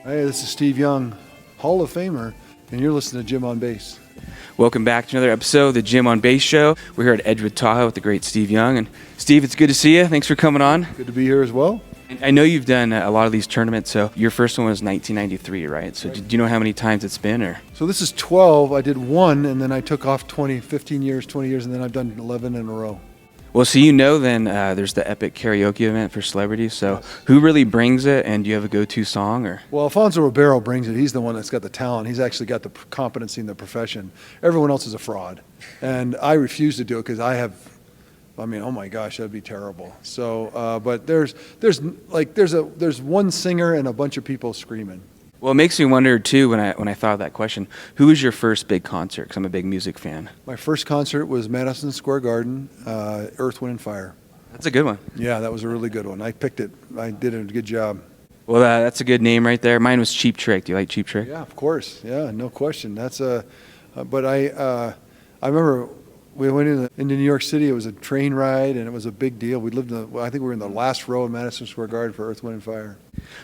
Hey, this is Steve Young, Hall of Famer, and you're listening to Jim on Bass. Welcome back to another episode of the Jim on Bass Show. We're here at Edgewood, Tahoe with the great Steve Young. And Steve, it's good to see you. Thanks for coming on. Good to be here as well. I know you've done a lot of these tournaments, so your first one was 1993, right? So do you know how many times it's been? Or So this is 12. I did one, and then I took off 15 years, and then I've done 11 in a row. Well, so then there's the epic karaoke event for celebrities. So who really brings it, and do you have a go-to song? Or Well, Alfonso Ribeiro brings it. He's the one that's got the talent. He's actually got the competency in the profession. Everyone else is a fraud. And I refuse to do it because oh my gosh, that'd be terrible. So, but there's one singer and a bunch of people screaming. Well, it makes me wonder too when I thought of that question. Who was your first big concert? Because I'm a big music fan. My first concert was Madison Square Garden, Earth, Wind, and Fire. That's a good one. Yeah, that was a really good one. I picked it. I did a good job. Well, that's a good name right there. Mine was Cheap Trick. Do you like Cheap Trick? Yeah, of course. Yeah, no question. But I remember we went into New York City. It was a train ride, and it was a big deal. I think we were in the last row in Madison Square Garden for Earth, Wind, and Fire.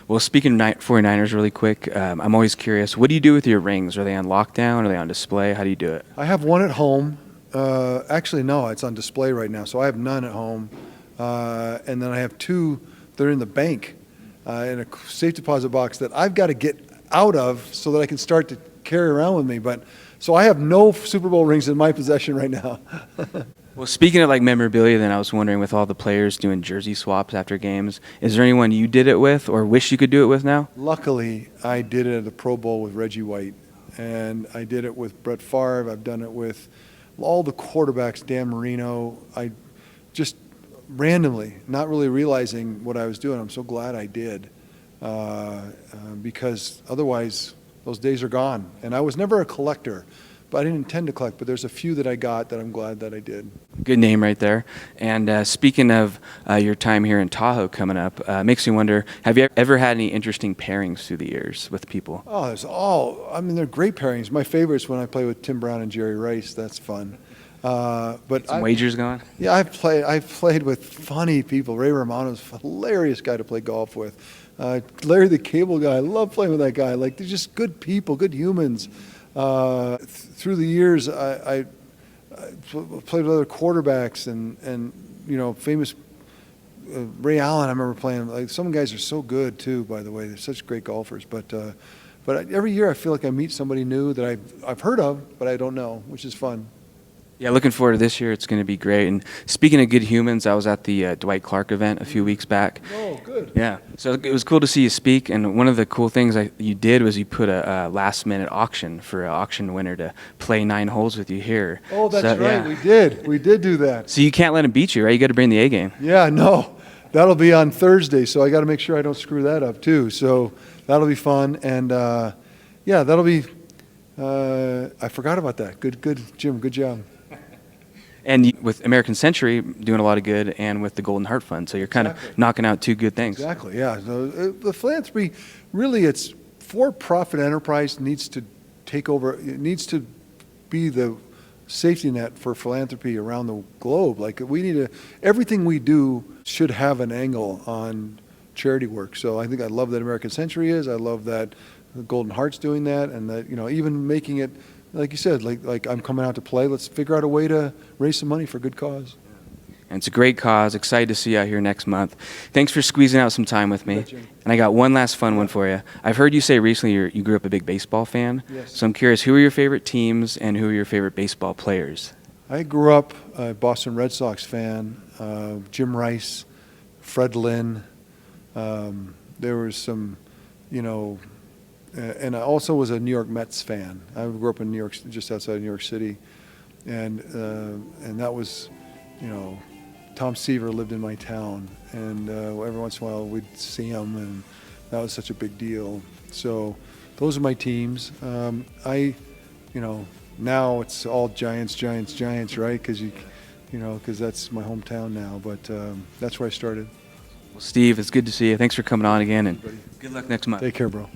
Well, speaking of 49ers really quick, I'm always curious, what do you do with your rings? Are they on lockdown? Are they on display? How do you do it? I have one at home. Actually, no, it's on display right now, so I have none at home. And then I have two that are in the bank in a safe deposit box that I've got to get out of so that I can start to carry around with me. So I have no Super Bowl rings in my possession right now. Well, speaking of like memorabilia, then I was wondering, with all the players doing jersey swaps after games, is there anyone you did it with or wish you could do it with now? Luckily, I did it at the Pro Bowl with Reggie White, and I did it with Brett Favre. I've done it with all the quarterbacks, Dan Marino. I just randomly, not really realizing what I was doing. I'm so glad I did, because otherwise those days are gone. And I was never a collector, but I didn't intend to collect. But there's a few that I got that I'm glad that I did. Good name right there. And speaking of your time here in Tahoe coming up, makes me wonder, have you ever had any interesting pairings through the years with people? Oh, they're great pairings. My favorite's when I play with Tim Brown and Jerry Rice. That's fun. But Some wagers going? Yeah, I've played with funny people. Ray Romano's a hilarious guy to play golf with. Larry the Cable Guy, I love playing with that guy. Like, they're just good people, good humans. Through the years, I played with other quarterbacks and famous Ray Allen. I remember playing. Like, some guys are so good too. By the way, they're such great golfers. But every year I feel like I meet somebody new that I've heard of, but I don't know, which is fun. Yeah, looking forward to this year. It's going to be great. And speaking of good humans, I was at the Dwight Clark event a few weeks back. Oh, good. Yeah, so it was cool to see you speak. And one of the cool things you did was you put a last-minute auction for an auction winner to play 9 holes with you here. Oh, that's right. Yeah. We did do that. So you can't let him beat you, right? You got to bring the A game. Yeah, no. That'll be on Thursday, so I got to make sure I don't screw that up too. So that'll be fun. And that'll be I forgot about that. Good, Jim. Good job. And with American Century doing a lot of good, and with the Golden Heart Fund, so you're kind of knocking out two good things. Exactly, yeah. So, the philanthropy, really, it's for-profit enterprise needs to take over. It needs to be the safety net for philanthropy around the globe. Like, everything we do should have an angle on charity work. So I love that American Century is. I love that the Golden Heart's doing that, and that even making it. Like you said, like I'm coming out to play. Let's figure out a way to raise some money for a good cause. And it's a great cause. Excited to see you out here next month. Thanks for squeezing out some time with me. And I got one last fun one for you. I've heard you say recently you grew up a big baseball fan. Yes. So I'm curious, who are your favorite teams and who are your favorite baseball players? I grew up a Boston Red Sox fan. Jim Rice, Fred Lynn. There was some, and I also was a New York Mets fan. I grew up in New York, just outside of New York City, and that was, Tom Seaver lived in my town, and every once in a while we'd see him, and that was such a big deal. So those are my teams. Now it's all Giants, right? Because that's my hometown now. But that's where I started. Well, Steve, it's good to see you. Thanks for coming on again, and good luck next month. Take care, bro.